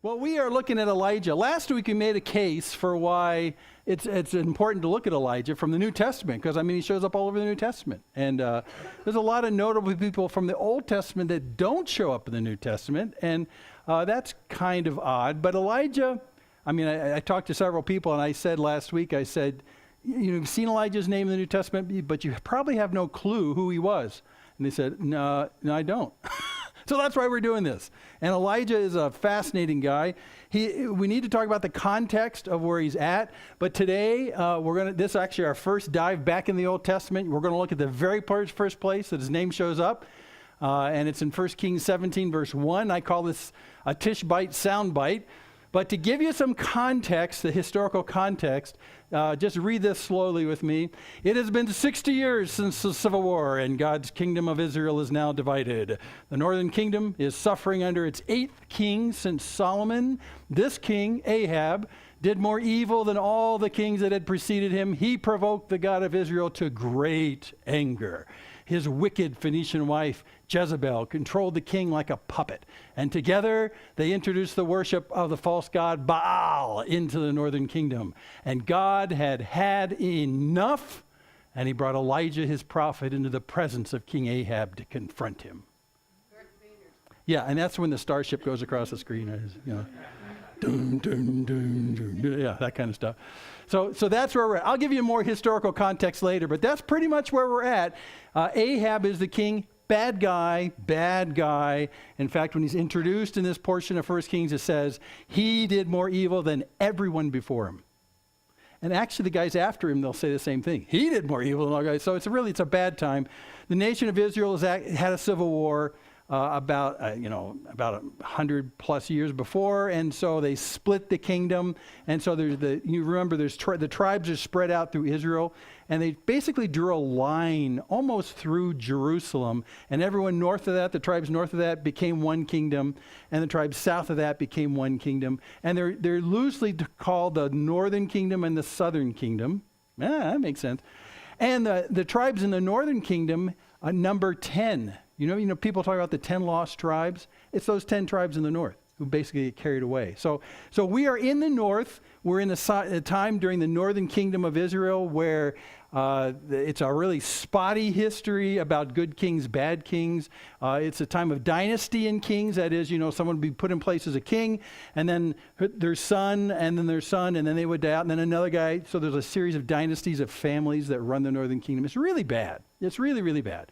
Well, we are looking at Elijah. Last week we made a case for why it's important to look at Elijah from the New Testament, because, I mean, he shows up all over the New Testament. And there's a lot of notable people from the Old Testament that don't show up in the New Testament, and that's kind of odd. But Elijah, I mean, I talked to several people, and I said last week, I said, you've seen Elijah's name in the New Testament, but you probably have no clue who he was. And they said, no, I don't. So that's why we're doing this. And Elijah is a fascinating guy. We need to talk about the context of where he's at. But today, this is actually our first dive back in the Old Testament. We're going to look at the very first place that his name shows up. And it's in 1 Kings 17, verse 1. I call this a Tishbite soundbite. But to give you some context, the historical context, just read this slowly with me. It has been 60 years since the Civil War, and God's kingdom of Israel is now divided. The northern kingdom is suffering under its 8th king since Solomon. This king, Ahab, did more evil than all the kings that had preceded him. He provoked the God of Israel to great anger. His wicked Phoenician wife, Jezebel, controlled the king like a puppet. And together, they introduced the worship of the false god Baal into the northern kingdom. And God had had enough, and he brought Elijah, his prophet, into the presence of King Ahab to confront him. Yeah, and that's when the starship goes across the screen. You know, dun, dun, dun, dun, yeah, that kind of stuff. So that's where we're at. I'll give you more historical context later, but that's pretty much where we're at. Ahab is the king. Bad guy, bad guy. In fact, when he's introduced in this portion of 1 Kings, it says, he did more evil than everyone before him. And actually, the guys after him, they'll say the same thing. He did more evil than all guys. So it's a bad time. The nation of Israel had a civil war about 100 plus years before, and so they split the kingdom. And so you remember the tribes are spread out through Israel, and they basically drew a line almost through Jerusalem, and everyone north of that, the tribes north of that, became one kingdom, and the tribes south of that became one kingdom. And they're loosely called the northern kingdom and the southern kingdom. That makes sense. And the tribes in the northern kingdom number 10. You know, people talk about the 10 lost tribes. It's those 10 tribes in the north who basically get carried away. So we are in the north. We're in a time during the northern kingdom of Israel where it's a really spotty history about good kings, bad kings. It's a time of dynasty in kings. That is, someone would be put in place as a king, and then their son, and then their son, and then they would die out, and then another guy. So there's a series of dynasties of families that run the northern kingdom. It's really bad. It's really, really bad.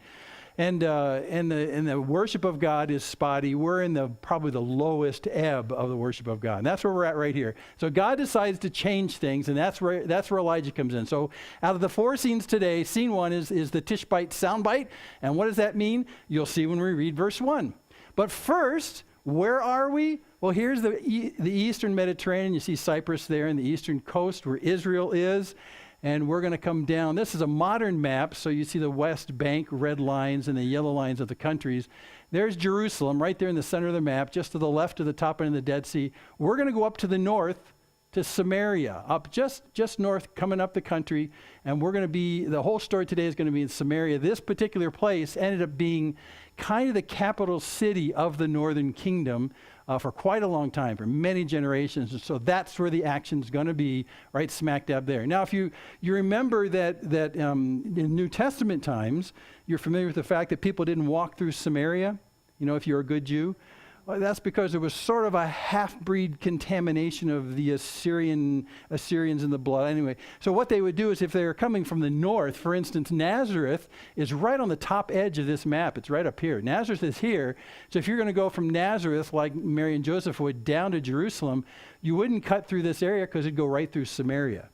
And the worship of God is spotty. We're in probably the lowest ebb of the worship of God. And that's where we're at right here. So God decides to change things, and that's where Elijah comes in. So out of the 4 scenes today, scene 1 is the Tishbite soundbite. And what does that mean? You'll see when we read verse 1. But first, where are we? Well, here's the eastern Mediterranean. You see Cyprus there in the eastern coast where Israel is. And we're going to come down. This is a modern map, so you see the West Bank red lines and the yellow lines of the countries. There's Jerusalem right there in the center of the map, just to the left of the top end of the Dead Sea. We're going to go up to the north to Samaria, up just north, coming up the country. And the whole story today is going to be in Samaria. This particular place ended up being kind of the capital city of the northern kingdom for quite a long time, for many generations. And so that's where the action's going to be, right smack dab there. Now, if you remember that in New Testament times, you're familiar with the fact that people didn't walk through Samaria, if you're a good Jew. Well, that's because there was sort of a half-breed contamination of the Assyrians in the blood. Anyway, so what they would do is if they were coming from the north, for instance, Nazareth is right on the top edge of this map. It's right up here. Nazareth is here. So if you're going to go from Nazareth, like Mary and Joseph would, down to Jerusalem, you wouldn't cut through this area because it'd go right through Samaria.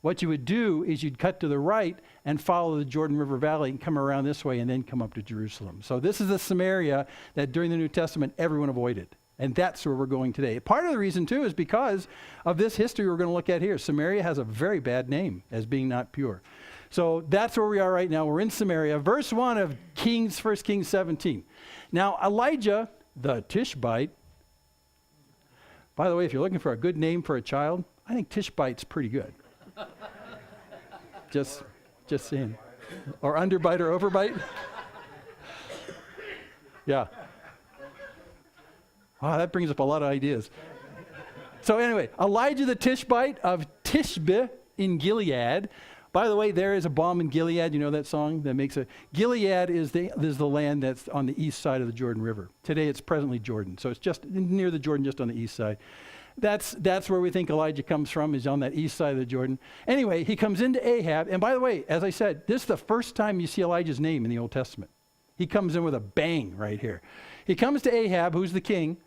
What you would do is you'd cut to the right and follow the Jordan River Valley and come around this way and then come up to Jerusalem. So this is the Samaria that during the New Testament everyone avoided. And that's where we're going today. Part of the reason, too, is because of this history we're going to look at here. Samaria has a very bad name as being not pure. So that's where we are right now. We're in Samaria. Verse 1 of 1 Kings 17. Now, Elijah, the Tishbite, by the way, if you're looking for a good name for a child, I think Tishbite's pretty good. Just saying. Or underbite or overbite. Yeah. Wow, that brings up a lot of ideas. So anyway, Elijah the Tishbite of Tishbe in Gilead. By the way, there is a balm in Gilead. You know that song that makes a... Gilead is the land that's on the east side of the Jordan River. Today it's presently Jordan. So it's just near the Jordan, just on the east side. That's where we think Elijah comes from, is on that east side of the Jordan. Anyway, he comes into Ahab. And by the way, as I said, this is the first time you see Elijah's name in the Old Testament. He comes in with a bang right here. He comes to Ahab, who's the king,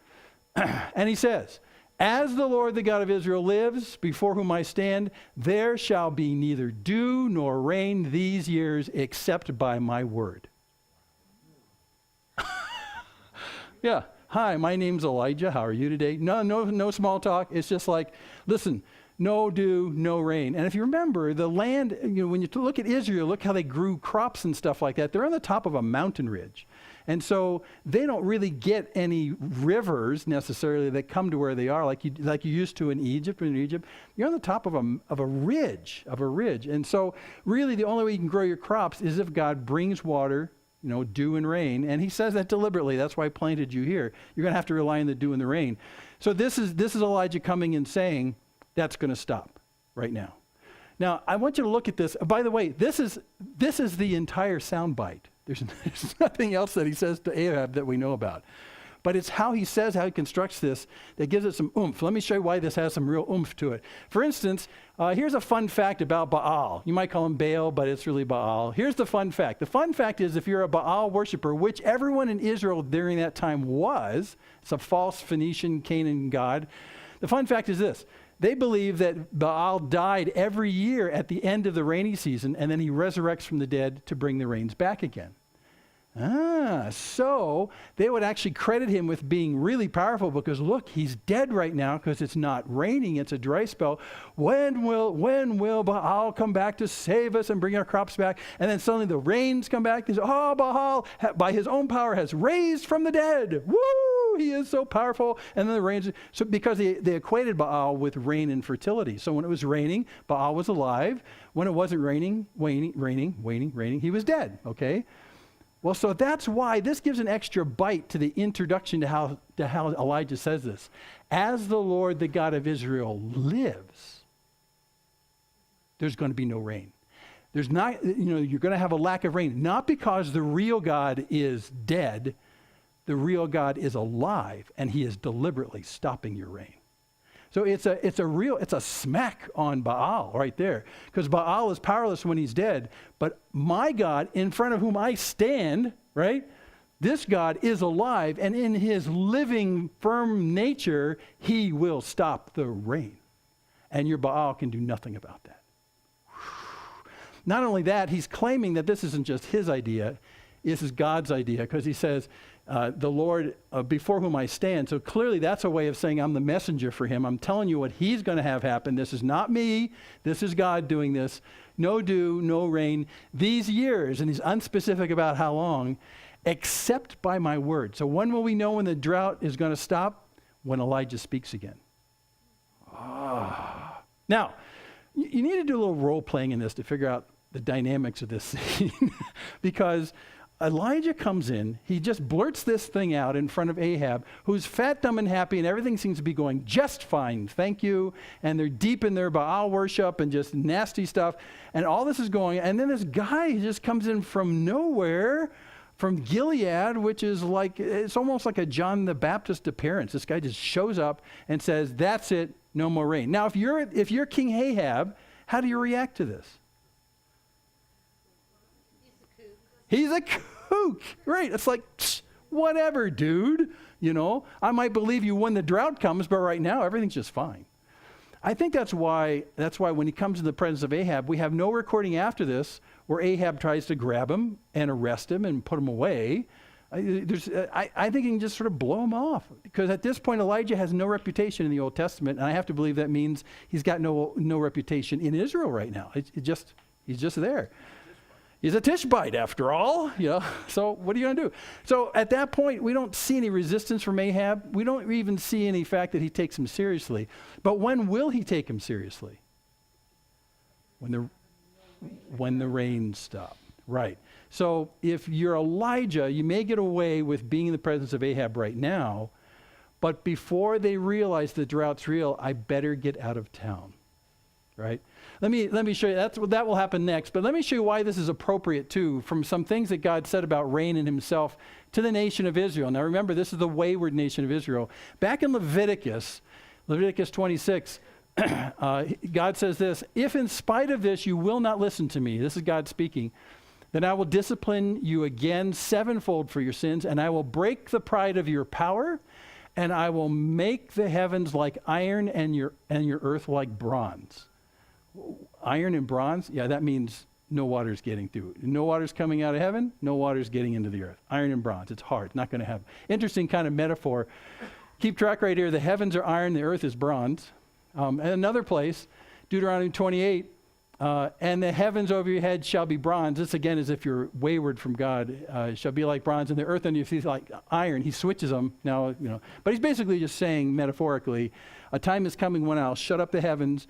and he says, "As the Lord, the God of Israel, lives, before whom I stand, there shall be neither dew nor rain these years except by my word." Yeah. "Hi, my name's Elijah. How are you today?" No small talk. It's just like, listen, no dew, no rain. And if you remember, the land, when you look at Israel, look how they grew crops and stuff like that. They're on the top of a mountain ridge. And so they don't really get any rivers necessarily that come to where they are like you used to in Egypt. In Egypt, you're on the top of a ridge. And so really the only way you can grow your crops is if God brings water, dew and rain. And he says that deliberately. That's why I planted you here. You're going to have to rely on the dew and the rain. So this is Elijah coming and saying, that's going to stop right now. Now, I want you to look at this. By the way, this is the entire soundbite. There's nothing else that he says to Ahab that we know about. But it's how he says, how he constructs this, that gives it some oomph. Let me show you why this has some real oomph to it. For instance, here's a fun fact about Baal. You might call him Baal, but it's really Baal. Here's the fun fact. The fun fact is, if you're a Baal worshiper, which everyone in Israel during that time was, it's a false Phoenician Canaan god. The fun fact is this. They believe that Baal died every year at the end of the rainy season, and then he resurrects from the dead to bring the rains back again. So they would actually credit him with being really powerful because, look, he's dead right now because it's not raining. It's a dry spell. When will Baal come back to save us and bring our crops back? And then suddenly the rains come back. They say, "Oh, Baal, by his own power, has raised from the dead. Woo! He is so powerful." And then the rains. So because they equated Baal with rain and fertility. So when it was raining, Baal was alive. When it wasn't raining, he was dead. Okay. Well, so that's why this gives an extra bite to the introduction to how Elijah says this. As the Lord, the God of Israel, lives, there's going to be no rain. There's not, you're going to have a lack of rain, not because the real God is dead. The real God is alive, and he is deliberately stopping your rain. So it's a smack on Baal right there, because Baal is powerless when he's dead. But my God, in front of whom I stand, right? This God is alive, and in his living, firm nature, he will stop the rain. And your Baal can do nothing about that. Not only that, he's claiming that this isn't just his idea, this is God's idea, because he says, the Lord before whom I stand. So clearly that's a way of saying I'm the messenger for him. I'm telling you what he's going to have happen. This is not me. This is God doing this. No dew, no rain. These years, and he's unspecific about how long, except by my word. So when will we know when the drought is going to stop? When Elijah speaks again. Now, you need to do a little role playing in this to figure out the dynamics of this scene. Because Elijah comes in, he just blurts this thing out in front of Ahab, who's fat, dumb, and happy, and everything seems to be going just fine, thank you. And they're deep in their Baal worship and just nasty stuff. And all this is going, and then this guy just comes in from nowhere, from Gilead, which is like, it's almost like a John the Baptist appearance. This guy just shows up and says, that's it, no more rain. Now, if you're King Ahab, how do you react to this? He's a kook, right? It's like, whatever, dude. I might believe you when the drought comes, but right now everything's just fine. I think that's why when he comes in the presence of Ahab, we have no recording after this where Ahab tries to grab him and arrest him and put him away. I think he can just sort of blow him off, because at this point Elijah has no reputation in the Old Testament, and I have to believe that means he's got no reputation in Israel right now. He's just there. He's a Tishbite after all, so what are you going to do? So at that point, we don't see any resistance from Ahab. We don't even see any fact that he takes him seriously. But when will he take him seriously? When the rains stop. Right. So if you're Elijah, you may get away with being in the presence of Ahab right now, But before they realize the drought's real, I better get out of town, right? Let me show you, that will happen next, but let me show you why this is appropriate too, from some things that God said about rain and himself to the nation of Israel. Now remember, this is the wayward nation of Israel. Back in Leviticus 26, God says this, if in spite of this you will not listen to me, this is God speaking, then I will discipline you again sevenfold for your sins, and I will break the pride of your power, and I will make the heavens like iron and your earth like bronze. Iron and bronze, yeah, that means no water's getting through. No water's coming out of heaven, no water's getting into the earth. Iron and bronze, it's hard, not going to happen. Interesting kind of metaphor. Keep track right here, the heavens are iron, the earth is bronze. And another place, Deuteronomy 28, and the heavens over your head shall be bronze. This again is if you're wayward from God, shall be like bronze, and the earth under your feet is like iron. He switches them now, but he's basically just saying metaphorically, a time is coming when I'll shut up the heavens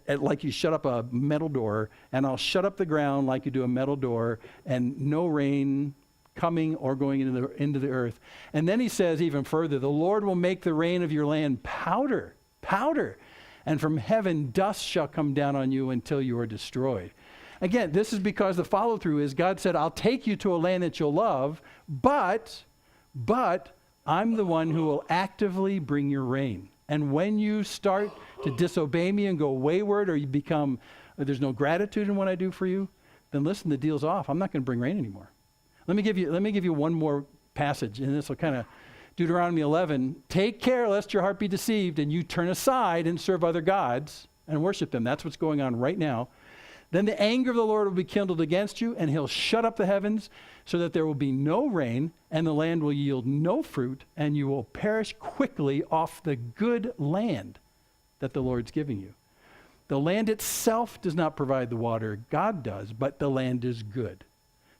like you shut up a metal door, and I'll shut up the ground like you do a metal door, and no rain coming or going into the earth. And then he says even further, the Lord will make the rain of your land powder, and from heaven dust shall come down on you until you are destroyed. Again, this is because the follow-through is God said, I'll take you to a land that you'll love, but I'm the one who will actively bring your rain. And when you start to disobey me and go wayward, or you become, there's no gratitude in what I do for you, then listen, the deal's off. I'm not going to bring rain anymore. Let me give you one more passage, and this will kind of, Deuteronomy 11, take care lest your heart be deceived and you turn aside and serve other gods and worship them. That's what's going on right now. Then the anger of the Lord will be kindled against you, and he'll shut up the heavens so that there will be no rain, and the land will yield no fruit, and you will perish quickly off the good land that the Lord's giving you. The land itself does not provide the water, God does, but the land is good.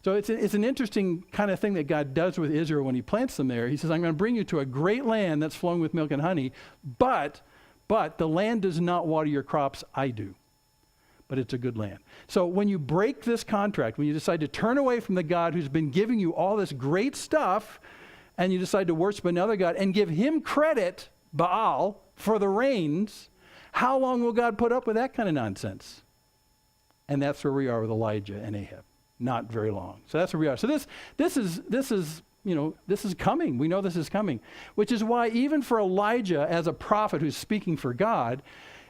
So it's an interesting kind of thing that God does with Israel when he plants them there. He says, I'm going to bring you to a great land that's flowing with milk and honey, but the land does not water your crops, I do. But it's a good land. So when you break this contract, when you decide to turn away from the God who's been giving you all this great stuff, and you decide to worship another God and give him credit, Baal, for the rains, how long will God put up with that kind of nonsense? And that's where we are with Elijah and Ahab. Not very long. So that's where we are. So this is coming. We know this is coming, which is why even for Elijah as a prophet who's speaking for God,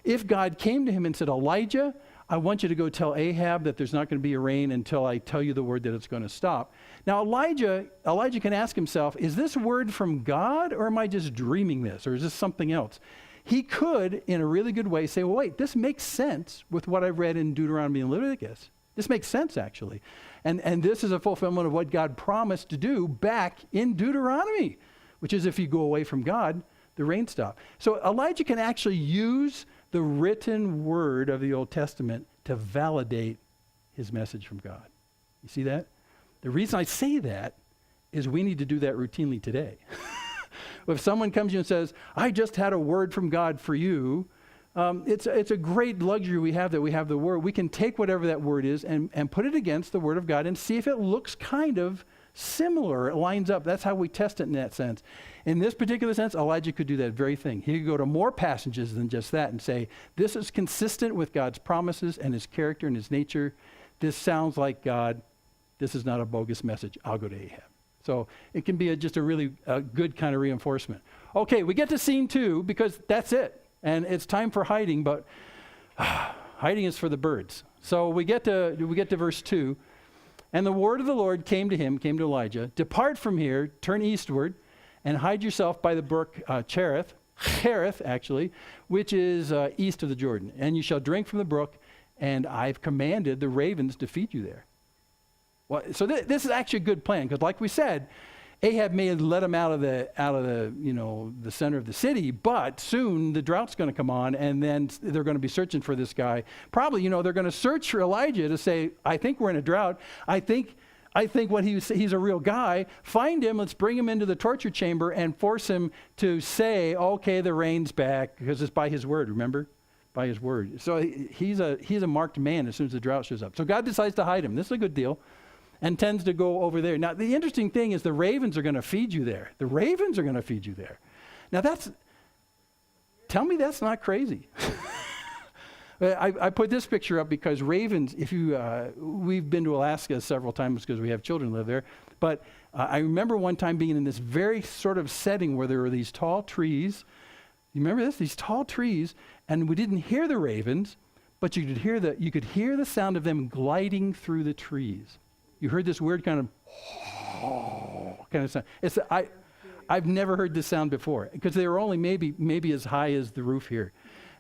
if God came to him and said, Elijah, I want you to go tell Ahab that there's not going to be a rain until I tell you the word that it's going to stop. Now Elijah can ask himself, is this word from God, or am I just dreaming this, or is this something else? He could, in a really good way, say, well, wait, this makes sense with what I've read in Deuteronomy and Leviticus. This makes sense, actually. And this is a fulfillment of what God promised to do back in Deuteronomy, which is if you go away from God, the rain stops. So Elijah can actually use the written word of the Old Testament to validate his message from God. You see that? The reason I say that is we need to do that routinely today. If someone comes to you and says, I just had a word from God for you, it's a great luxury we have that we have the word. We can take whatever that word is and put it against the word of God and see if it looks kind of similar. It lines up. That's how we test it in that sense. In this particular sense, Elijah could do that very thing. He could go to more passages than just that and say, this is consistent with God's promises and his character and his nature. This sounds like God. This is not a bogus message. I'll go to Ahab. So it can be just a really good kind of reinforcement. Okay, we get to scene 2 because that's it. And it's time for hiding, but hiding is for the birds. So we get to verse 2. And the word of the Lord came to Elijah, depart from here, turn eastward, and hide yourself by the brook Cherith, actually, which is east of the Jordan. And you shall drink from the brook, and I've commanded the ravens to feed you there. Well, so this is actually a good plan, because like we said, Ahab may have let him out of the the center of the city, but soon the drought's going to come on, and then they're going to be searching for this guy. Probably, they're going to search for Elijah to say, I think we're in a drought. I think what he's a real guy. Find him. Let's bring him into the torture chamber and force him to say, okay, the rain's back, because it's by his word. Remember, by his word. So he's a marked man as soon as the drought shows up. So God decides to hide him. This is a good deal. And tends to go over there. Now, the interesting thing is the ravens are going to feed you there. The ravens are going to feed you there. Now tell me that's not crazy. I put this picture up because ravens, we've been to Alaska several times because we have children live there, but I remember one time being in this very sort of setting where there were these tall trees. You remember this? These tall trees, and we didn't hear the ravens, but you could hear the sound of them gliding through the trees. You heard this weird kind of sound. I've never heard this sound before because they were only maybe as high as the roof here.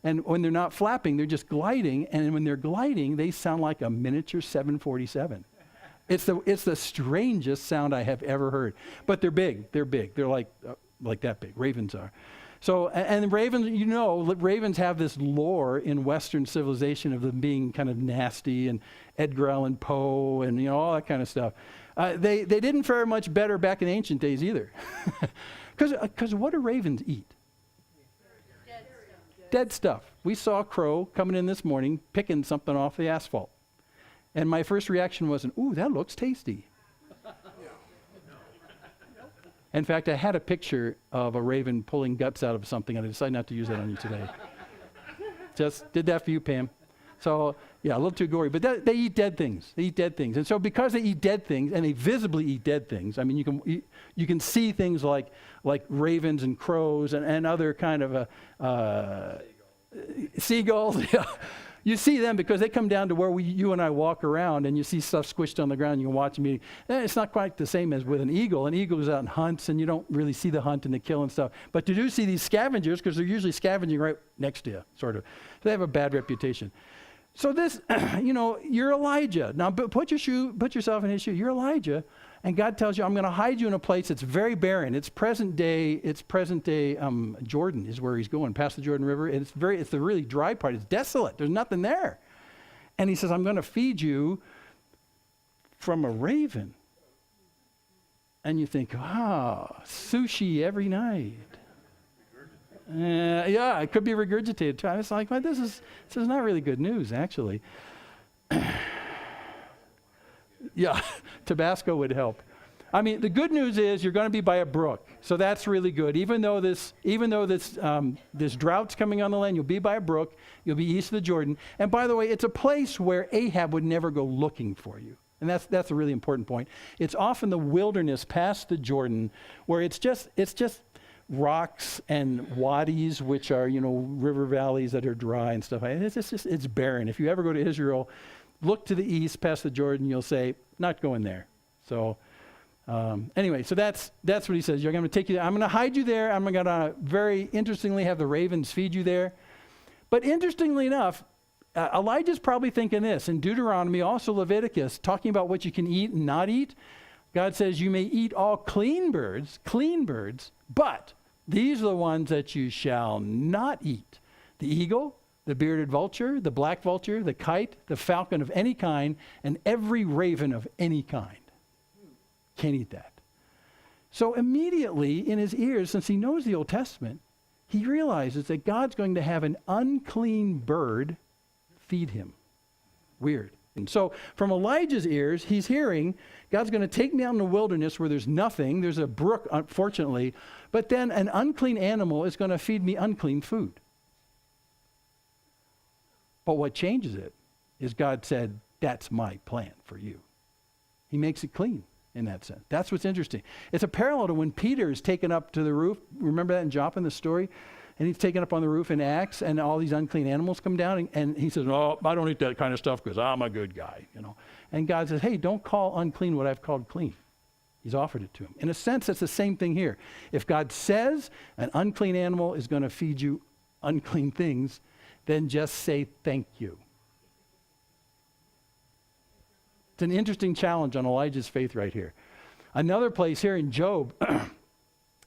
And when they're not flapping, they're just gliding. And when they're gliding, they sound like a miniature 747. It's the strangest sound I have ever heard. But they're big. They're big. They're like that big. Ravens are. So, and ravens, ravens have this lore in Western civilization of them being kind of nasty, and Edgar Allan Poe and all that kind of stuff. They didn't fare much better back in ancient days either. Because what do ravens eat? Dead stuff. We saw a crow coming in this morning picking something off the asphalt. And my first reaction wasn't, ooh, that looks tasty. In fact, I had a picture of a raven pulling guts out of something, and I decided not to use that on you today. Just did that for you, Pam. So, yeah, a little too gory. But they eat dead things. They eat dead things. And so because they eat dead things, and they visibly eat dead things, I mean, you can see things like ravens and crows and other kind of seagulls. Yeah. You see them because they come down to where you and I walk around, and you see stuff squished on the ground. You can watch them eating. It's not quite the same as with an eagle. An eagle goes out and hunts, and you don't really see the hunt and the kill and stuff. But you do see these scavengers because they're usually scavenging right next to you, sort of. So they have a bad reputation. So this, you're Elijah. Now, put yourself in his shoe. You're Elijah, and God tells you, I'm going to hide you in a place that's very barren. It's present day Jordan is where he's going, past the Jordan River. It's the really dry part. It's desolate. There's nothing there. And he says, I'm going to feed you from a raven. And you think, sushi every night. Yeah, it could be regurgitated too. It's like, well, this is not really good news, actually. Yeah, Tabasco would help. I mean, the good news is you're going to be by a brook, so that's really good. Even though this drought's coming on the land, you'll be by a brook. You'll be east of the Jordan. And by the way, it's a place where Ahab would never go looking for you. And that's a really important point. It's off in the wilderness past the Jordan, where it's just rocks and wadis, which are, river valleys that are dry and stuff. It's barren. If you ever go to Israel, look to the east past the Jordan, you'll say, not going there. So anyway, so that's what he says. I'm going to take you there. I'm going to hide you there. I'm going to very interestingly have the ravens feed you there. But interestingly enough, Elijah's probably thinking this. In Deuteronomy, also Leviticus, talking about what you can eat and not eat, God says you may eat all clean birds, but these are the ones that you shall not eat. The eagle, the bearded vulture, the black vulture, the kite, the falcon of any kind, and every raven of any kind. Can't eat that. So immediately in his ears, since he knows the Old Testament, he realizes that God's going to have an unclean bird feed him. Weird. And so from Elijah's ears, he's hearing, God's going to take me out in the wilderness where there's nothing. There's a brook, unfortunately. But then an unclean animal is going to feed me unclean food. But what changes it is God said, that's my plan for you. He makes it clean in that sense. That's what's interesting. It's a parallel to when Peter is taken up to the roof. Remember that in Joppa, the story? And he's taken up on the roof in Acts, and all these unclean animals come down, and he says, oh, I don't eat that kind of stuff because I'm a good guy, And God says, hey, don't call unclean what I've called clean. He's offered it to him. In a sense, that's the same thing here. If God says an unclean animal is going to feed you unclean things, then just say thank you. It's an interesting challenge on Elijah's faith right here. Another place here in Job,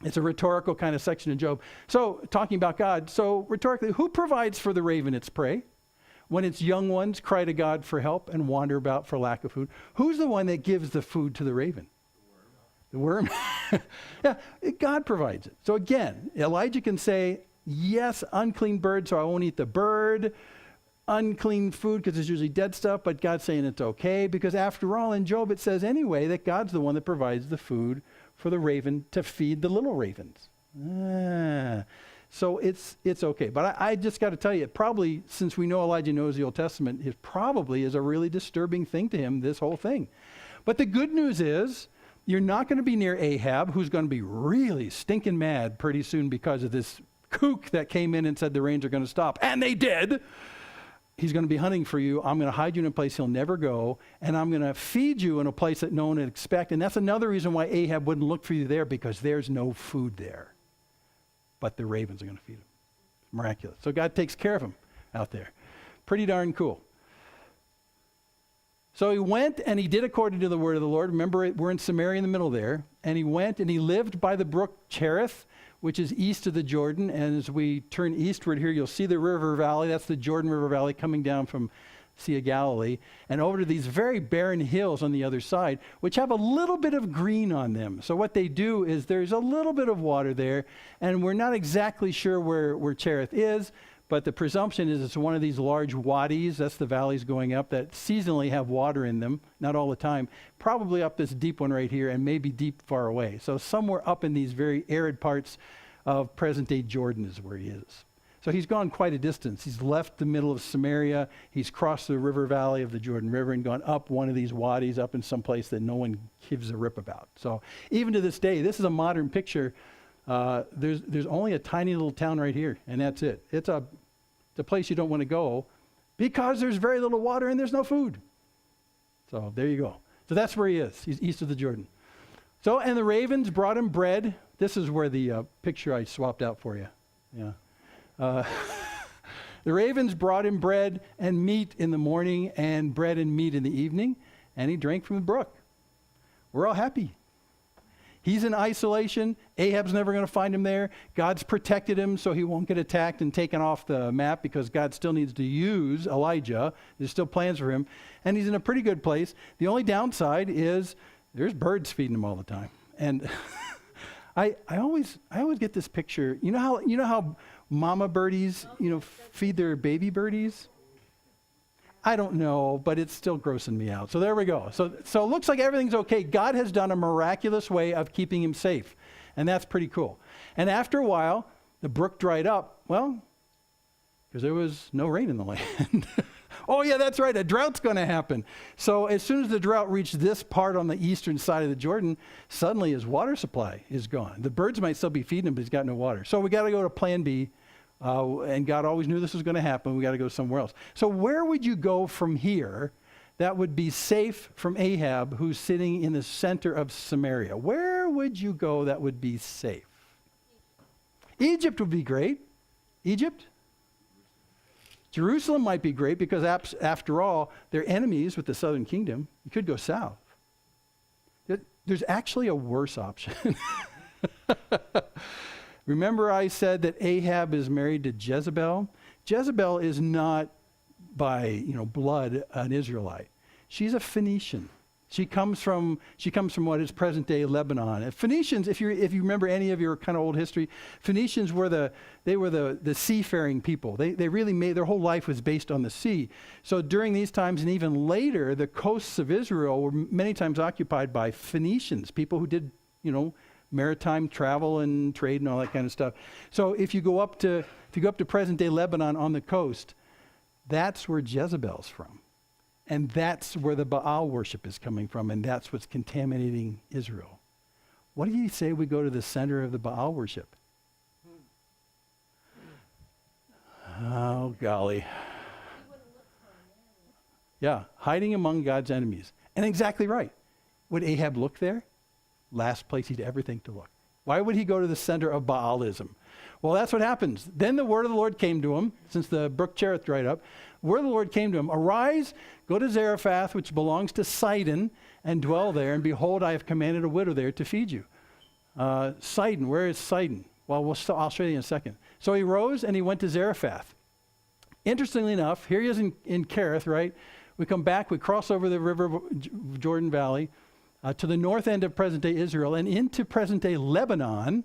it's a rhetorical kind of section in Job. So, talking about God, so rhetorically, who provides for the raven its prey when its young ones cry to God for help and wander about for lack of food? Who's the one that gives the food to the raven? The worm. Yeah, God provides it. So again, Elijah can say, yes, unclean bird, so I won't eat the bird. Unclean food, because it's usually dead stuff, but God's saying it's okay, because after all, in Job, it says anyway that God's the one that provides the food for the raven to feed the little ravens. So it's okay. But I just got to tell you, probably, since we know Elijah knows the Old Testament, it probably is a really disturbing thing to him, this whole thing. But the good news is, you're not going to be near Ahab, who's going to be really stinking mad pretty soon because of this kook that came in and said the rains are going to stop. And they did. He's going to be hunting for you. I'm going to hide you in a place he'll never go. And I'm going to feed you in a place that no one would expect. And that's another reason why Ahab wouldn't look for you there, because there's no food there. But the ravens are going to feed him. Miraculous. So God takes care of him out there. Pretty darn cool. So he went and he did according to the word of the Lord. Remember, we're in Samaria in the middle there. And he went and he lived by the brook Cherith, which is east of the Jordan. And as we turn eastward here, you'll see the river valley. That's the Jordan River Valley coming down from Sea of Galilee. And over to these very barren hills on the other side, which have a little bit of green on them. So what they do is there's a little bit of water there. And we're not exactly sure where Cherith is. But the presumption is it's one of these large wadis, that's the valleys going up, that seasonally have water in them, not all the time. Probably up this deep one right here, and maybe deep far away. So somewhere up in these very arid parts of present-day Jordan is where he is. So he's gone quite a distance. He's left the middle of Samaria. He's crossed the river valley of the Jordan River and gone up one of these wadis, up in some place that no one gives a rip about. So even to this day, this is a modern picture. There's only a tiny little town right here, and that's it. It's a place you don't want to go because there's very little water and there's no food. So there you go. So that's where he is. He's east of the Jordan. So, and the ravens brought him bread. This is where the picture I swapped out for you. Yeah. The ravens brought him bread and meat in the morning and bread and meat in the evening, and he drank from the brook. We're all happy. He's in isolation. Ahab's never going to find him there. God's protected him so he won't get attacked and taken off the map, because God still needs to use Elijah. There's still plans for him. And he's in a pretty good place. The only downside is there's birds feeding him all the time. And I always get this picture. You know how mama birdies, feed their baby birdies? I don't know, but it's still grossing me out. So there we go. So it looks like everything's okay. God has done a miraculous way of keeping him safe. And that's pretty cool. And after a while, the brook dried up. Well, because there was no rain in the land. Oh, yeah, that's right. A drought's going to happen. So as soon as the drought reached this part on the eastern side of the Jordan, suddenly his water supply is gone. The birds might still be feeding him, but he's got no water. So we got to go to plan B. And God always knew this was going to happen. We got to go somewhere else. So where would you go from here that would be safe from Ahab, who's sitting in the center of Samaria? Where would you go that would be safe? Egypt would be great. Egypt? Jerusalem might be great because after all, they're enemies with the southern kingdom. You could go south. There's actually a worse option. Remember I said that Ahab is married to Jezebel? Jezebel is not by blood an Israelite. She's a Phoenician. She comes from what is present day Lebanon. And Phoenicians, if you remember any of your kind of old history, Phoenicians were the seafaring people. They really made their whole life was based on the sea. So during these times and even later, the coasts of Israel were many times occupied by Phoenicians, people who did maritime travel and trade and all that kind of stuff. So if you go up to present day Lebanon on the coast, that's where Jezebel's from. And that's where the Baal worship is coming from, and that's what's contaminating Israel. What do you say we go to the center of the Baal worship? Oh, golly. Yeah, hiding among God's enemies. And exactly right. Would Ahab look there? Last place he'd ever think to look. Why would he go to the center of Baalism? Well, that's what happens. Then the word of the Lord came to him, since the brook Cherith dried up. The word of the Lord came to him, "Arise, go to Zarephath, which belongs to Sidon, and dwell there. And behold, I have commanded a widow there to feed you." Sidon, where is Sidon? Well, I'll show you in a second. So he rose and he went to Zarephath. Interestingly enough, here he is in Cherith, right? We come back, we cross over the river Jordan Valley, to the north end of present-day Israel and into present-day Lebanon,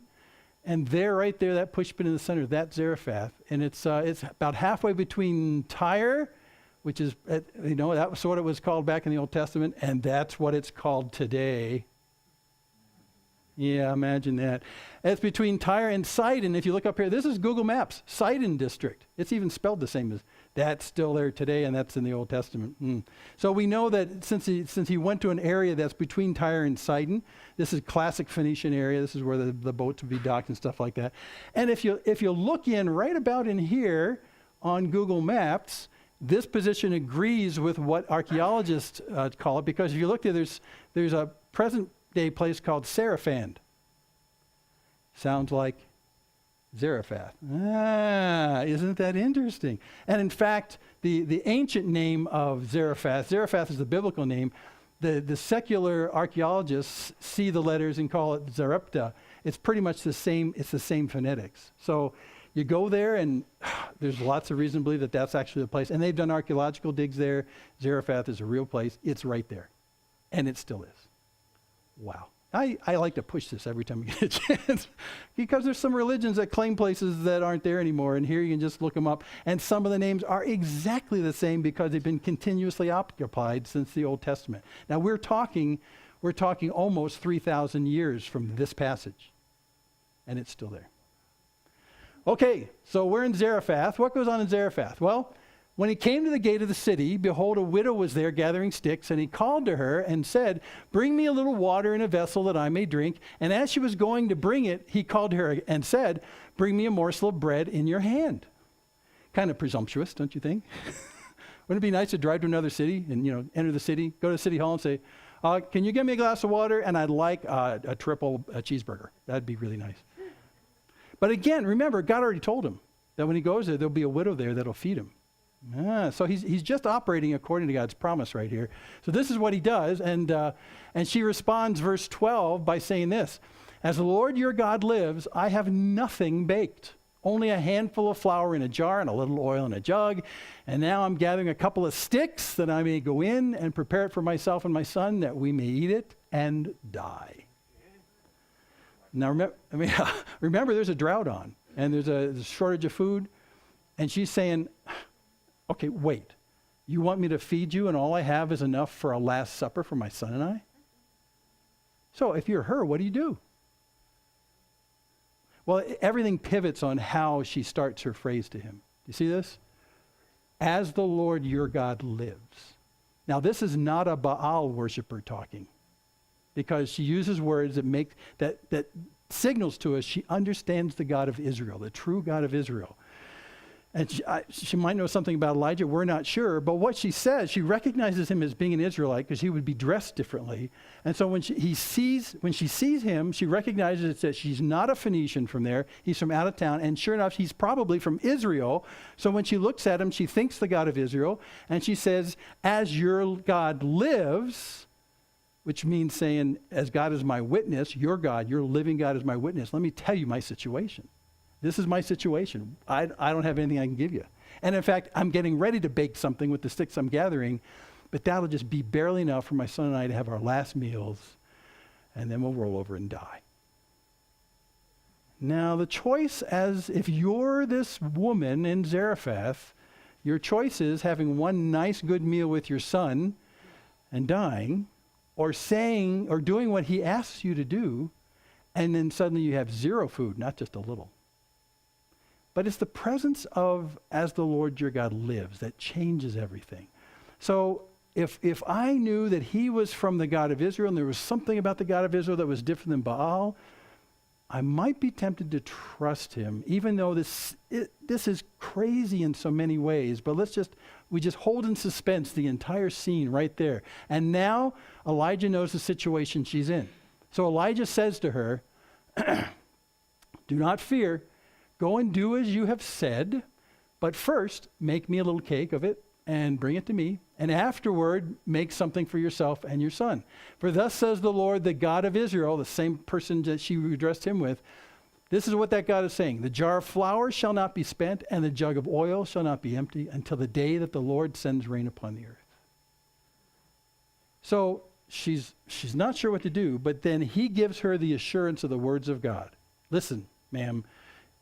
and right there, that push pin in the center, that's Zarephath, and it's about halfway between Tyre, which is, that was what it was called back in the Old Testament, and that's what it's called today. Yeah, imagine that. It's between Tyre and Sidon. If you look up here, this is Google Maps, Sidon district. It's even spelled the same as that's still there today, and that's in the Old Testament. So we know that since he went to an area that's between Tyre and Sidon, this is classic Phoenician area. This is where the boats would be docked and stuff like that. And if you look in right about in here on Google Maps, this position agrees with what archaeologists call it, because if you look there, there's a present-day place called Seraphand. Sounds like Zarephath. Isn't that interesting? And in fact, the ancient name of Zarephath is the biblical name. The secular archaeologists see the letters and call it Zarepta. It's pretty much the same. It's the same phonetics. So you go there, and there's lots of reason to believe that that's actually the place. And they've done archaeological digs there. Zarephath is a real place. It's right there. And it still is. Wow. I like to push this every time we get a chance, because there's some religions that claim places that aren't there anymore, and here you can just look them up, and some of the names are exactly the same because they've been continuously occupied since the Old Testament. Now we're talking almost 3,000 years from this passage, and it's still there. Okay, so we're in Zarephath. What goes on in Zarephath? Well, when he came to the gate of the city, behold, a widow was there gathering sticks, and he called to her and said, "Bring me a little water in a vessel that I may drink." And as she was going to bring it, he called to her and said, "Bring me a morsel of bread in your hand." Kind of presumptuous, don't you think? Wouldn't it be nice to drive to another city and, enter the city, go to City Hall and say, "Can you get me a glass of water? And I'd like a triple cheeseburger." That'd be really nice. But again, remember, God already told him that when he goes there, there'll be a widow there that'll feed him. So he's just operating according to God's promise right here. So this is what he does, and she responds, verse 12, by saying this: "As the Lord your God lives, I have nothing baked, only a handful of flour in a jar and a little oil in a jug. And now I'm gathering a couple of sticks that I may go in and prepare it for myself and my son, that we may eat it and die." Now remember, there's a drought on, and there's a shortage of food, and she's saying, "Okay, wait. You want me to feed you and all I have is enough for a last supper for my son and I?" So if you're her, what do you do? Well, everything pivots on how she starts her phrase to him. You see this? "As the Lord your God lives." Now this is not a Baal worshiper talking, because she uses words that signals to us she understands the God of Israel, the true God of Israel. And she might know something about Elijah. We're not sure. But what she says, she recognizes him as being an Israelite because he would be dressed differently. And so when she sees him, she recognizes that she's not a Phoenician from there. He's from out of town. And sure enough, he's probably from Israel. So when she looks at him, she thinks the God of Israel. And she says, "As your God lives," which means saying, as God is my witness, your God, your living God is my witness. Let me tell you my situation. This is my situation. I don't have anything I can give you. And in fact, I'm getting ready to bake something with the sticks I'm gathering, but that'll just be barely enough for my son and I to have our last meals, and then we'll roll over and die. Now, the choice, as if you're this woman in Zarephath, your choice is having one nice good meal with your son and dying, or saying or doing what he asks you to do, and then suddenly you have zero food, not just a little. But it's the presence of "as the Lord your God lives" that changes everything. So if I knew that he was from the God of Israel and there was something about the God of Israel that was different than Baal, I might be tempted to trust him, even though this is crazy in so many ways. But we just hold in suspense the entire scene right there. And now Elijah knows the situation she's in. So Elijah says to her, "Do not fear. Go and do as you have said, but first make me a little cake of it and bring it to me, and afterward make something for yourself and your son. For thus says the Lord, the God of Israel," the same person that she addressed him with. This is what that God is saying: "The jar of flour shall not be spent, and the jug of oil shall not be empty, until the day that the Lord sends rain upon the earth." So she's not sure what to do, but then he gives her the assurance of the words of God. "Listen, ma'am,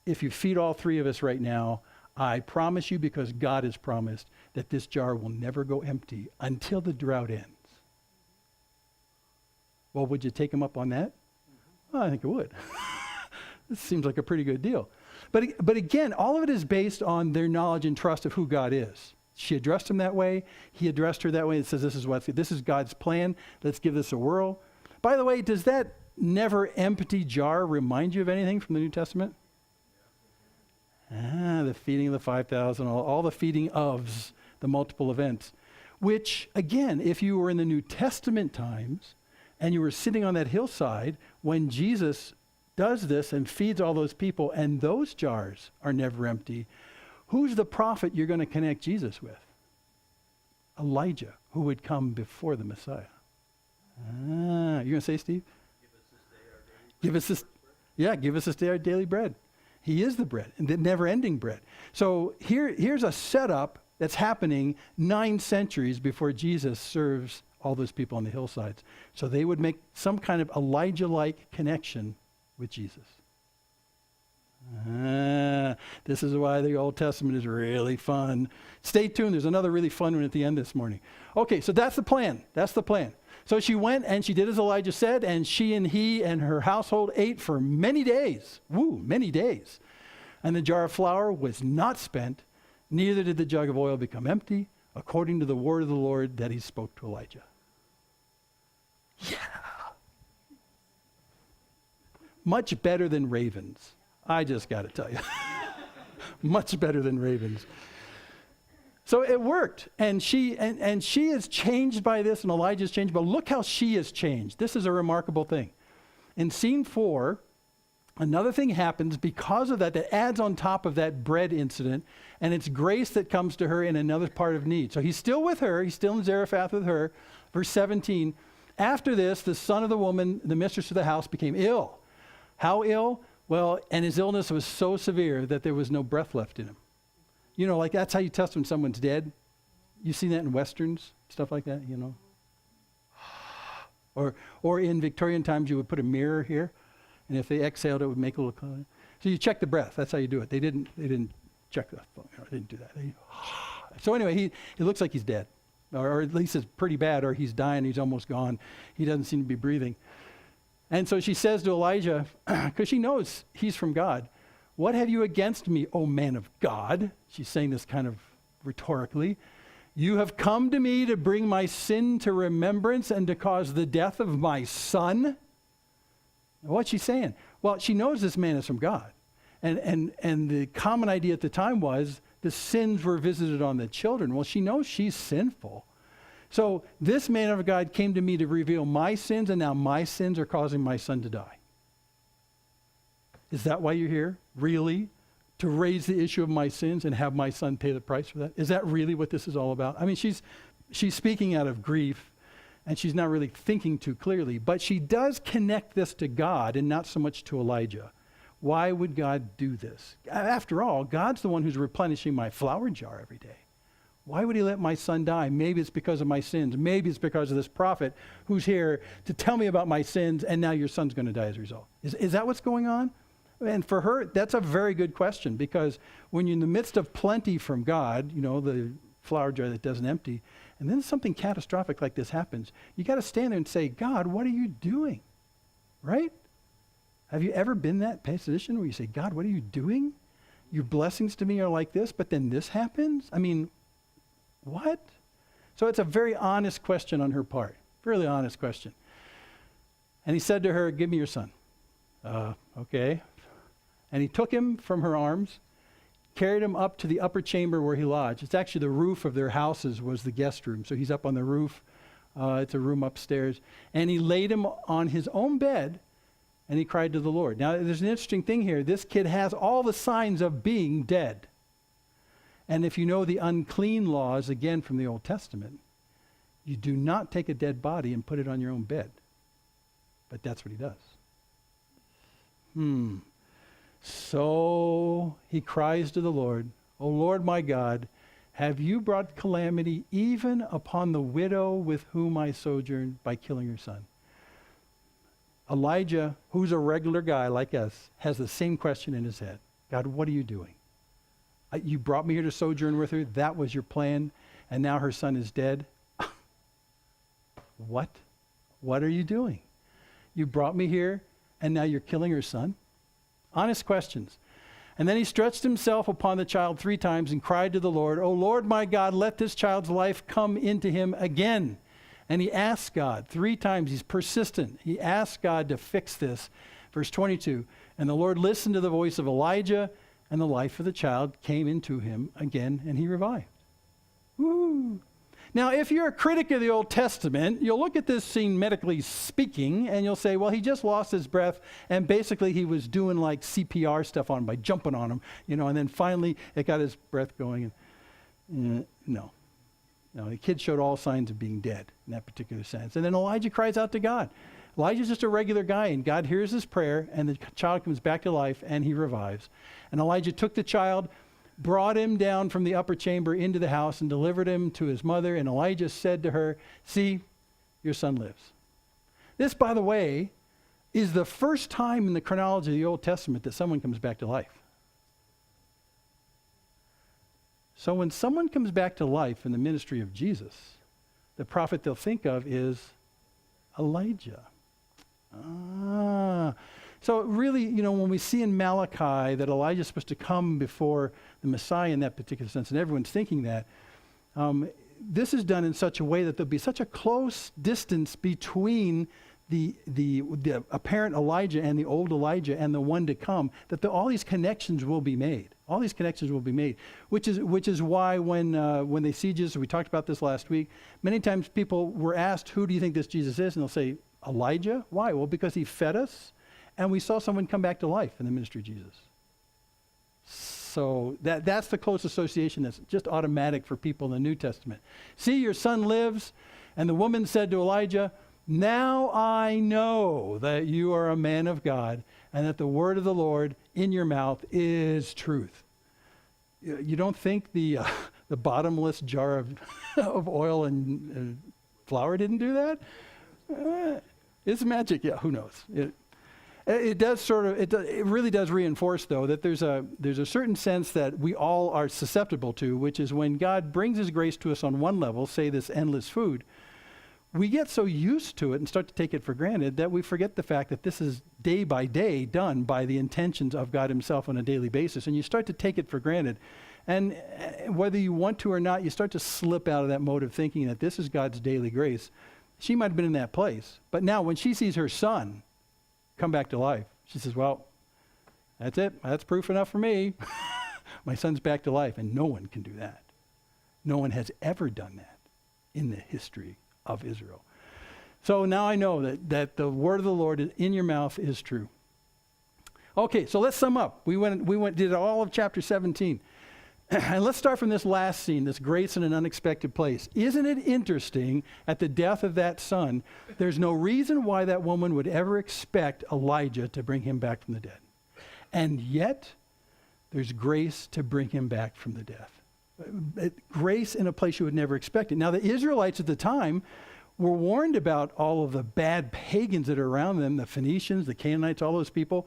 if you feed all three of us right now, I promise you, because God has promised, that this jar will never go empty until the drought ends." Well, would you take him up on that? Well, I think it would. This seems like a pretty good deal. But again, all of it is based on their knowledge and trust of who God is. She addressed him that way. He addressed her that way. It says, this is God's plan. Let's give this a whirl. By the way, does that never empty jar remind you of anything from the New Testament? The feeding of the 5,000, all the feeding ofs, the multiple events. Which, again, if you were in the New Testament times and you were sitting on that hillside when Jesus does this and feeds all those people and those jars are never empty, who's the prophet you're going to connect Jesus with? Elijah, who would come before the Messiah. You're going to say, Steve? Give us this day our daily bread. He is the bread, and the never-ending bread. So here's a setup that's happening 9 centuries before Jesus serves all those people on the hillsides. So they would make some kind of Elijah-like connection with Jesus. This is why the Old Testament is really fun. Stay tuned. There's another really fun one at the end this morning. Okay, so that's the plan. So she went and she did as Elijah said, and she and he and her household ate for many days. Many days. And the jar of flour was not spent, neither did the jug of oil become empty, according to the word of the Lord that he spoke to Elijah. Yeah. Much better than ravens. I just got to tell you. Much better than ravens. So it worked, and she is changed by this, and Elijah is changed, but look how she is changed. This is a remarkable thing. In scene 4, another thing happens because of that adds on top of that bread incident, and it's grace that comes to her in another part of need. So he's still with her, he's still in Zarephath with her. Verse 17, after this, the son of the woman, the mistress of the house, became ill. How ill? Well, and his illness was so severe that there was no breath left in him. You know, like that's how you test when someone's dead. You've seen that in Westerns, stuff like that, you know. Or in Victorian times, you would put a mirror here, and if they exhaled, it would make a little color. So you check the breath. That's how you do it. They didn't check the, they didn't do that. So anyway, it looks like he's dead, or at least it's pretty bad, or he's dying, he's almost gone. He doesn't seem to be breathing. And so she says to Elijah, because she knows he's from God, what have you against me, O man of God? She's saying this kind of rhetorically. You have come to me to bring my sin to remembrance and to cause the death of my son? What's she saying? Well, she knows this man is from God. And the common idea at the time was the sins were visited on the children. Well, she knows she's sinful. So this man of God came to me to reveal my sins, and now my sins are causing my son to die. Is that why you're here? Really? To raise the issue of my sins and have my son pay the price for that? Is that really what this is all about? I mean, she's speaking out of grief, and she's not really thinking too clearly, but she does connect this to God and not so much to Elijah. Why would God do this? After all, God's the one who's replenishing my flour jar every day. Why would he let my son die? Maybe it's because of my sins. Maybe it's because of this prophet who's here to tell me about my sins, and now your son's going to die as a result. Is that what's going on? And for her, that's a very good question, because when you're in the midst of plenty from God, you know, the flour jar that doesn't empty, and then something catastrophic like this happens, you got to stand there and say, God, what are you doing? Right? Have you ever been in that position where you say, God, what are you doing? Your blessings to me are like this, but then this happens? I mean, what? So it's a very honest question on her part. Really honest question. And he said to her, give me your son. Okay. And he took him from her arms, carried him up to the upper chamber where he lodged. It's actually the roof of their houses was the guest room. So he's up on the roof. It's a room upstairs. And he laid him on his own bed, and he cried to the Lord. Now, there's an interesting thing here. This kid has all the signs of being dead. And if you know the unclean laws, again, from the Old Testament, you do not take a dead body and put it on your own bed. But that's what he does. So he cries to the Lord, O Lord my God, have you brought calamity even upon the widow with whom I sojourn by killing her son? Elijah, who's a regular guy like us, has the same question in his head. God, what are you doing? You brought me here to sojourn with her. That was your plan. And now her son is dead. What? What are you doing? You brought me here and now you're killing her son? Honest questions. And then he stretched himself upon the child 3 times and cried to the Lord, "O Lord my God, let this child's life come into him again." And he asked God 3 times. He's persistent. He asked God to fix this. Verse 22, and the Lord listened to the voice of Elijah, and the life of the child came into him again, and he revived. Woo! Now, if you're a critic of the Old Testament, you'll look at this scene medically speaking, and you'll say, well, he just lost his breath, and basically he was doing like CPR stuff on him by jumping on him, and then finally it got his breath going. No, the kid showed all signs of being dead in that particular sense. And then Elijah cries out to God. Elijah's just a regular guy, and God hears his prayer, and the child comes back to life, and he revives. And Elijah took the child, brought him down from the upper chamber into the house, and delivered him to his mother. And Elijah said to her, "See, your son lives." This, by the way, is the first time in the chronology of the Old Testament that someone comes back to life. So when someone comes back to life in the ministry of Jesus, the prophet they'll think of is Elijah. So really, when we see in Malachi that Elijah is supposed to come before the Messiah in that particular sense, and everyone's thinking that, this is done in such a way that there'll be such a close distance between the apparent Elijah and the old Elijah and the one to come, that all these connections will be made. All these connections will be made, which is why when they see Jesus, we talked about this last week, many times people were asked, who do you think this Jesus is? And they'll say, Elijah? Why? Well, because he fed us, and we saw someone come back to life in the ministry of Jesus. So that's the close association that's just automatic for people in the New Testament. See, your son lives, and the woman said to Elijah, "Now I know that you are a man of God, and that the word of the Lord in your mouth is truth." You don't think the bottomless jar of oil and flour didn't do that? It's magic. Yeah, who knows? It does it really does reinforce, though, that there's a certain sense that we all are susceptible to, which is when God brings his grace to us on one level, say this endless food, we get so used to it and start to take it for granted that we forget the fact that this is day by day done by the intentions of God himself on a daily basis. And you start to take it for granted. And whether you want to or not, you start to slip out of that mode of thinking that this is God's daily grace. She might have been in that place. But now when she sees her son come back to life, she says, well, that's it. That's proof enough for me. My son's back to life. And no one can do that. No one has ever done that in the history of Israel. So now I know that the word of the Lord in your mouth is true. Okay, so let's sum up. We did all of chapter 17. And let's start from this last scene, this grace in an unexpected place. Isn't it interesting, at the death of that son, there's no reason why that woman would ever expect Elijah to bring him back from the dead. And yet, there's grace to bring him back from the death. Grace in a place you would never expect it. Now, the Israelites at the time were warned about all of the bad pagans that are around them, the Phoenicians, the Canaanites, all those people.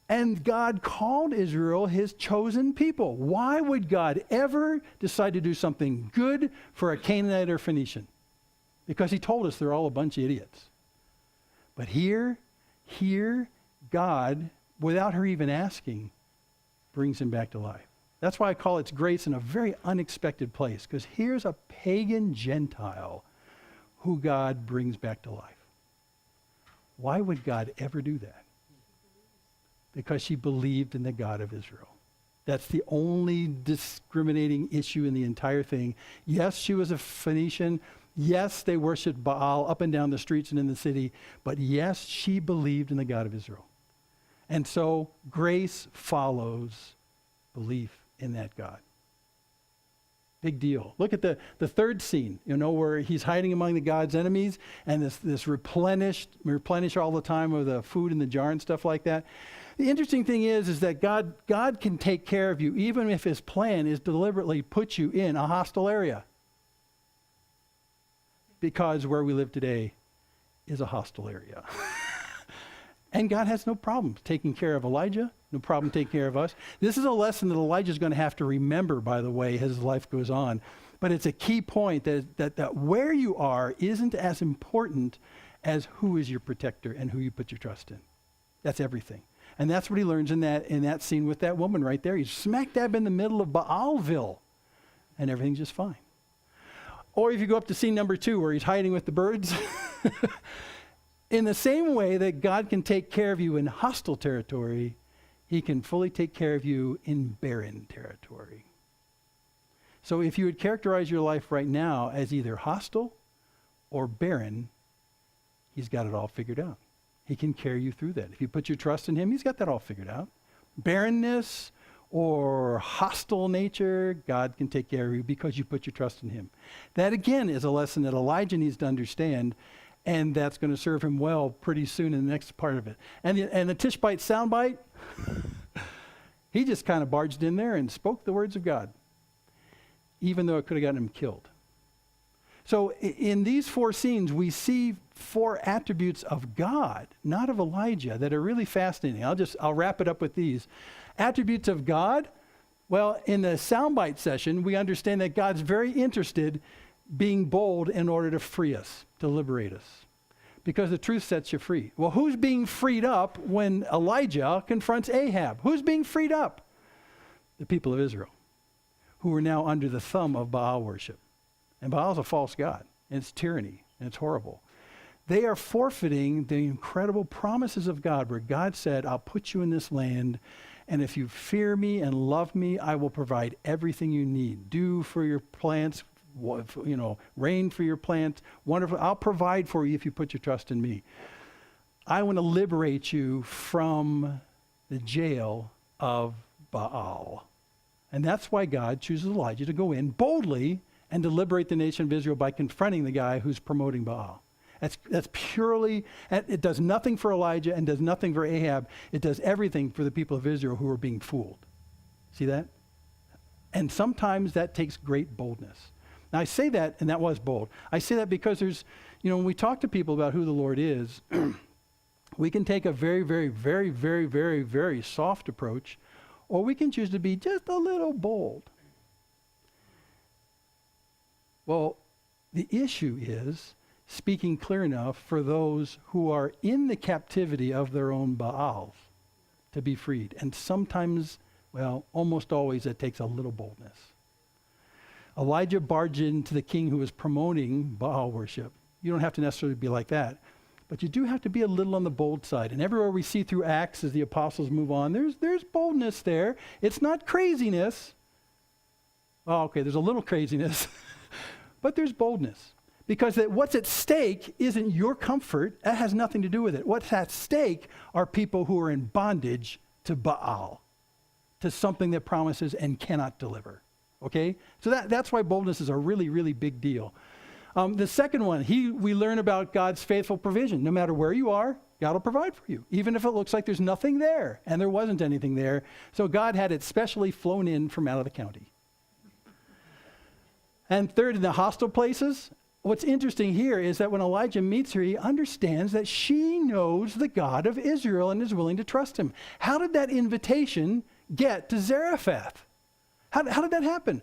And God called Israel his chosen people. Why would God ever decide to do something good for a Canaanite or Phoenician? Because he told us they're all a bunch of idiots. But here, God, without her even asking, brings him back to life. That's why I call it grace in a very unexpected place, because here's a pagan Gentile who God brings back to life. Why would God ever do that? Because she believed in the God of Israel. That's the only discriminating issue in the entire thing. Yes, she was a Phoenician. Yes, they worshiped Baal up and down the streets and in the city. But yes, she believed in the God of Israel. And so grace follows belief in that God. Big deal. Look at the third scene, where he's hiding among the God's enemies, and this replenish all the time of the food in the jar and stuff like that. The interesting thing is that God can take care of you even if his plan is deliberately put you in a hostile area. Because where we live today is a hostile area. And God has no problem taking care of Elijah, no problem taking care of us. This is a lesson that Elijah's going to have to remember, by the way, as life goes on. But it's a key point that where you are isn't as important as who is your protector and who you put your trust in. That's everything. And that's what he learns in that scene with that woman right there. He's smack dab in the middle of Baalville, and everything's just fine. Or if you go up to scene number 2 where he's hiding with the birds, in the same way that God can take care of you in hostile territory, he can fully take care of you in barren territory. So if you would characterize your life right now as either hostile or barren, he's got it all figured out. He can carry you through that. If you put your trust in him, he's got that all figured out. Barrenness or hostile nature, God can take care of you because you put your trust in him. That again is a lesson that Elijah needs to understand, and that's going to serve him well pretty soon in the next part of it. And the Tishbite soundbite, he just kind of barged in there and spoke the words of God, even though it could have gotten him killed. So in these 4 scenes, we see 4 attributes of God, not of Elijah, that are really fascinating. I'll wrap it up with these. Attributes of God, well, in the soundbite session, we understand that God's very interested being bold in order to free us, to liberate us, because the truth sets you free. Well, who's being freed up when Elijah confronts Ahab? Who's being freed up? The people of Israel, who are now under the thumb of Baal worship. And Baal's a false god, and it's tyranny, and it's horrible. They are forfeiting the incredible promises of God, where God said, I'll put you in this land, and if you fear me and love me, I will provide everything you need. Dew for your plants, rain for your plants, wonderful. I'll provide for you if you put your trust in me. I want to liberate you from the jail of Baal. And that's why God chooses Elijah to go in boldly and to liberate the nation of Israel by confronting the guy who's promoting Baal. That's purely, it does nothing for Elijah and does nothing for Ahab. It does everything for the people of Israel who are being fooled. See that? And sometimes that takes great boldness. Now I say that, and that was bold. I say that because there's, when we talk to people about who the Lord is, we can take a very, very, very, very, very, very soft approach, or we can choose to be just a little bold. Well, the issue is speaking clear enough for those who are in the captivity of their own Baals to be freed. And sometimes, well, almost always it takes a little boldness. Elijah barged into the king who was promoting Baal worship. You don't have to necessarily be like that, but you do have to be a little on the bold side. And everywhere we see through Acts as the apostles move on, there's boldness there. It's not craziness. Oh, okay, there's a little craziness. But there's boldness, because what's at stake isn't your comfort. That has nothing to do with it. What's at stake are people who are in bondage to Baal, to something that promises and cannot deliver. Okay? So that's why boldness is a really, really big deal. The second one, we learn about God's faithful provision. No matter where you are, God will provide for you, even if it looks like there's nothing there, and there wasn't anything there. So God had it specially flown in from out of the county. And third, in the hostile places, what's interesting here is that when Elijah meets her, he understands that she knows the God of Israel and is willing to trust him. How did that invitation get to Zarephath? How did that happen?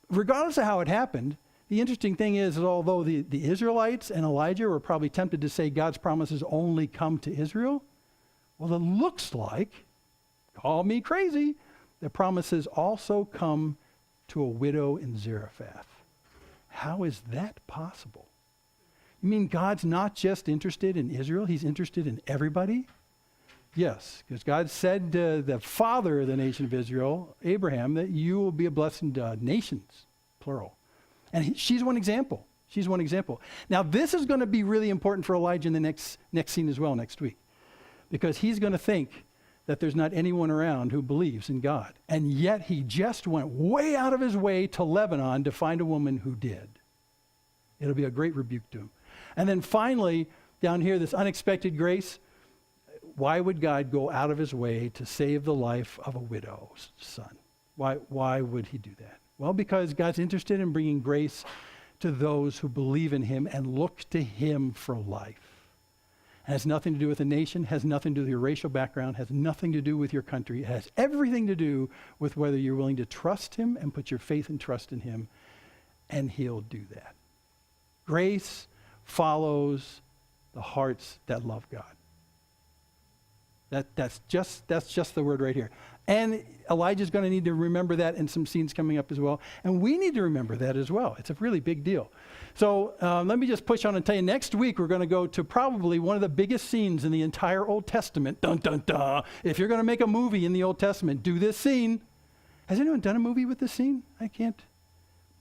Regardless of how it happened, the interesting thing is that although the Israelites and Elijah were probably tempted to say God's promises only come to Israel, well, it looks like, call me crazy, the promises also come to a widow in Zarephath. How is that possible? You mean God's not just interested in Israel, he's interested in everybody? Yes, because God said to the father of the nation of Israel, Abraham, that you will be a blessing to nations, plural. And she's one example. She's one example. Now, this is going to be really important for Elijah in the next scene as well, next week, because he's going to think that there's not anyone around who believes in God. And yet he just went way out of his way to Lebanon to find a woman who did. It'll be a great rebuke to him. And then finally, down here, this unexpected grace. Why would God go out of his way to save the life of a widow's son? Why would he do that? Well, because God's interested in bringing grace to those who believe in him and look to him for life. It has nothing to do with a nation, has nothing to do with your racial background, has nothing to do with your country. It has everything to do with whether you're willing to trust him and put your faith and trust in him, and he'll do that. Grace follows the hearts that love God. That's just the word right here. And Elijah's going to need to remember that in some scenes coming up as well. And we need to remember that as well. It's a really big deal. So let me just push on and tell you, next week we're going to go to probably one of the biggest scenes in the entire Old Testament. Dun, dun, dun. If you're going to make a movie in the Old Testament, do this scene. Has anyone done a movie with this scene? I can't.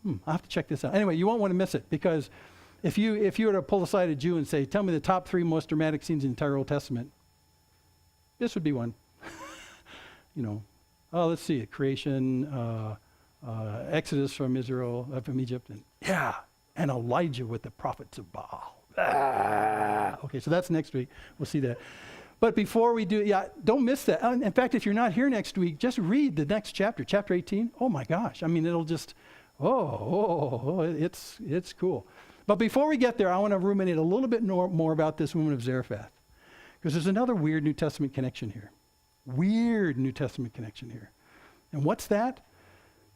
I'll have to check this out. Anyway, you won't want to miss it, because if you were to pull aside a Jew and say, tell me the top 3 most dramatic scenes in the entire Old Testament, this would be one. Let's see it. Creation, Exodus from Egypt, and Elijah with the prophets of Baal. Okay, so that's next week. We'll see that. But before we do, don't miss that. In fact, if you're not here next week, just read the next chapter, chapter 18. Oh my gosh. I mean, it'll just, it's cool. But before we get there, I want to ruminate a little bit more about this woman of Zarephath, because there's another weird New Testament connection here. And what's that?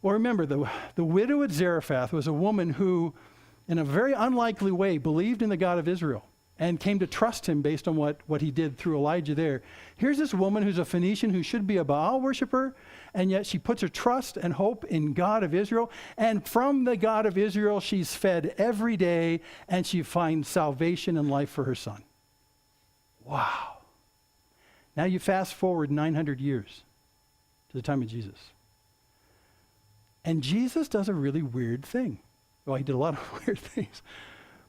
Well, remember, the widow at Zarephath was a woman who, in a very unlikely way, believed in the God of Israel and came to trust him based on what he did through Elijah there. Here's this woman who's a Phoenician who should be a Baal worshiper, and yet she puts her trust and hope in God of Israel. And from the God of Israel, she's fed every day, and she finds salvation and life for her son. Wow. Now you fast forward 900 years to the time of Jesus. And Jesus does a really weird thing. Well, he did a lot of weird things.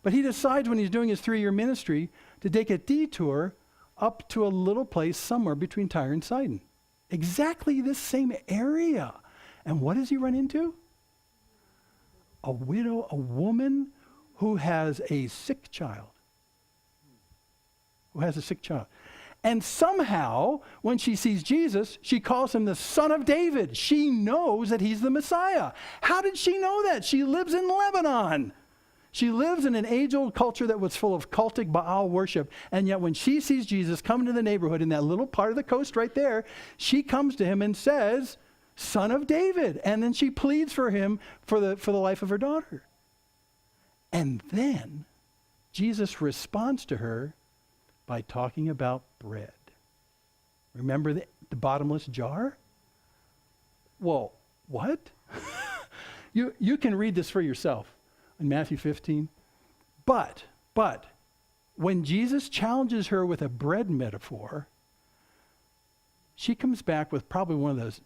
But he decides when he's doing his 3-year ministry to take a detour up to a little place somewhere between Tyre and Sidon. Exactly this same area. And what does he run into? A widow, a woman who has a sick child. And somehow, when she sees Jesus, she calls him the Son of David. She knows that he's the Messiah. How did she know that? She lives in Lebanon. She lives in an age-old culture that was full of cultic Baal worship. And yet when she sees Jesus come into the neighborhood in that little part of the coast right there, she comes to him and says, Son of David. And then she pleads for him for the life of her daughter. And then Jesus responds to her by talking about bread. Remember the bottomless jar? Well, what? You can read this for yourself in Matthew 15. But when Jesus challenges her with a bread metaphor, she comes back with probably one of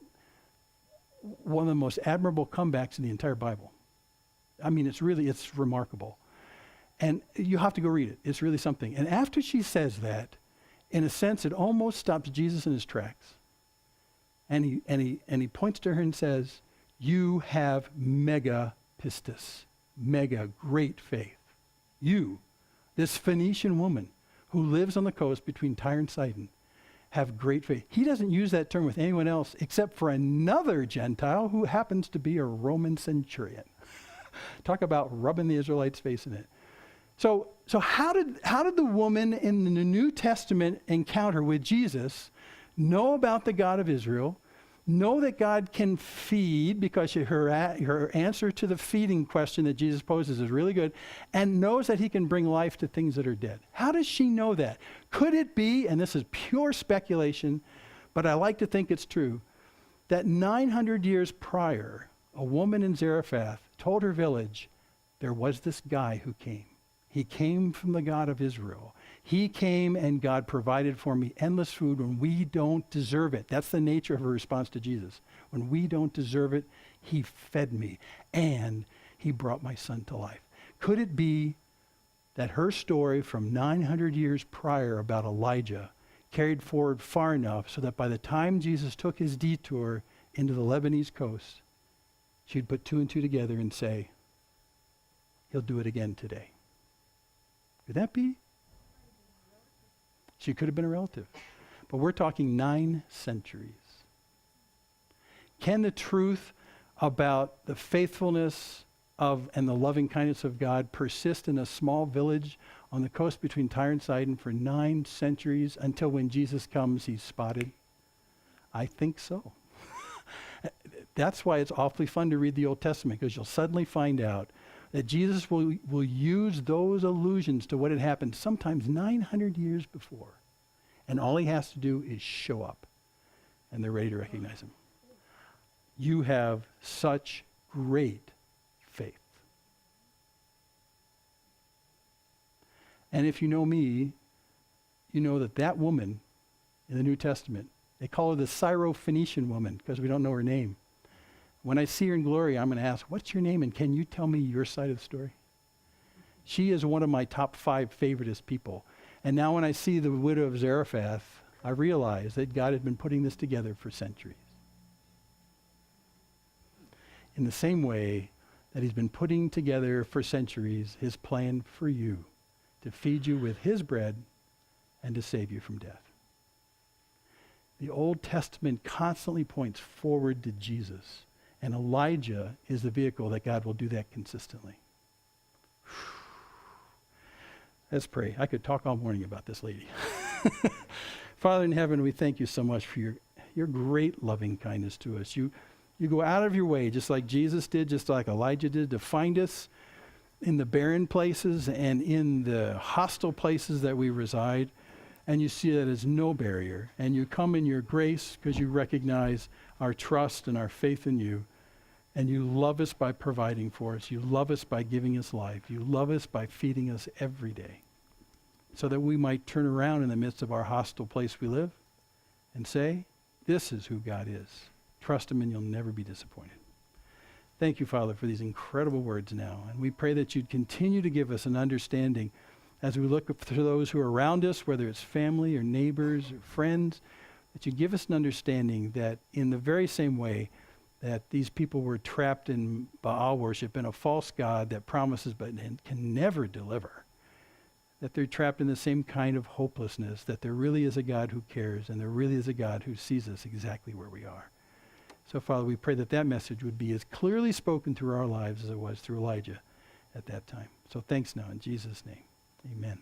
the most admirable comebacks in the entire Bible. I mean, it's remarkable. And you have to go read it. It's really something. And after she says that, in a sense, it almost stops Jesus in his tracks. And he points to her and says, you have mega pistis, mega great faith. You, this Phoenician woman who lives on the coast between Tyre and Sidon, have great faith. He doesn't use that term with anyone else except for another Gentile who happens to be a Roman centurion. Talk about rubbing the Israelites' face in it. So how did the woman in the New Testament encounter with Jesus know about the God of Israel, know that God can feed, because her answer to the feeding question that Jesus poses is really good, and knows that he can bring life to things that are dead? How does she know that? Could it be, and this is pure speculation, but I like to think it's true, that 900 years prior, a woman in Zarephath told her village, there was this guy who came. He came from the God of Israel. He came and God provided for me endless food when we don't deserve it. That's the nature of her response to Jesus. When we don't deserve it, he fed me and he brought my son to life. Could it be that her story from 900 years prior about Elijah carried forward far enough so that by the time Jesus took his detour into the Lebanese coast, she'd put 2 and 2 together and say, he'll do it again today? Could that be? She could have been a relative. But we're talking 9 centuries. Can the truth about the faithfulness of and the loving kindness of God persist in a small village on the coast between Tyre and Sidon for 9 centuries until when Jesus comes, he's spotted? I think so. That's why it's awfully fun to read the Old Testament, because you'll suddenly find out that Jesus will use those allusions to what had happened sometimes 900 years before. And all he has to do is show up, and they're ready to recognize him. You have such great faith. And if you know me, you know that that woman in the New Testament, they call her the Syrophoenician woman because we don't know her name. When I see her in glory, I'm going to ask, what's your name, and can you tell me your side of the story? She is one of my top 5 favoritist people. And now when I see the widow of Zarephath, I realize that God had been putting this together for centuries. In the same way that he's been putting together for centuries his plan for you, to feed you with his bread and to save you from death. The Old Testament constantly points forward to Jesus, and Elijah is the vehicle that God will do that consistently. Let's pray. I could talk all morning about this lady. Father in heaven, we thank you so much for your great loving kindness to us. You go out of your way, just like Jesus did, just like Elijah did, to find us in the barren places and in the hostile places that we reside. And you see that as no barrier. And you come in your grace because you recognize our trust and our faith in you. And you love us by providing for us. You love us by giving us life. You love us by feeding us every day, so that we might turn around in the midst of our hostile place we live and say, this is who God is. Trust him and you'll never be disappointed. Thank you, Father, for these incredible words now. And we pray that you'd continue to give us an understanding as we look to those who are around us, whether it's family or neighbors or friends, that you give us an understanding that in the very same way that these people were trapped in Baal worship and a false god that promises but can never deliver, that they're trapped in the same kind of hopelessness, that there really is a God who cares and there really is a God who sees us exactly where we are. So, Father, we pray that that message would be as clearly spoken through our lives as it was through Elijah at that time. So thanks now in Jesus' name. Amen.